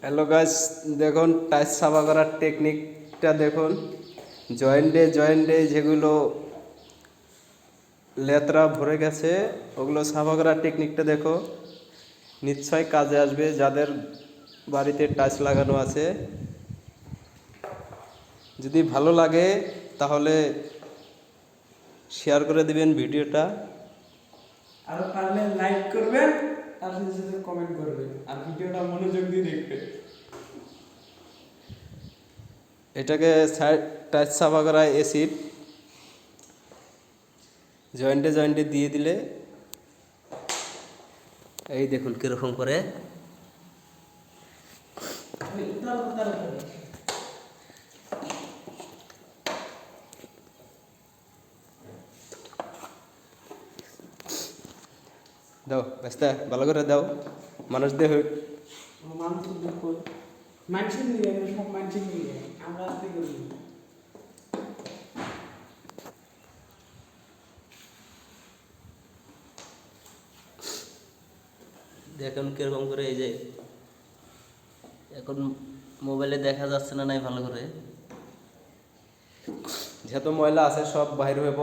Hello guys, দেখুন টাইস সাফা করার টেকনিকটা দেখুন। জয়েন্টে যেগুলো লেতরা ভরে গেছে ওগুলো সাফা করার টেকনিকটা দেখো, নিশ্চয় কাজে আসবে যাদের বাড়িতে টাইলস লাগানো আছে। যদি ভালো লাগে তাহলে শেয়ার করে দিবেন ভিডিওটা, আর পারলে লাইক করবেন, তার সাথে সাথে কমেন্ট করবেন আর ভিডিওটা মনোযোগ দিয়ে দেখবেন। এটাকে টাইলস সাফা করা অ্যাসিড জয়েন্টে দিয়ে দিলে এই দেখুন কীরকম করে দাও, বেস্তা ভালো করে দাও, মানুষ দেহ মানুষের নিয়ে সব মানুষের নিয়ে আমরা আস্তে করি। দেখুন কিরকম করে, এই যে এখন মোবাইলে দেখা যাচ্ছে না নাই ভালো করে, যেহেতু ময়লা আছে সব বাইর হইব।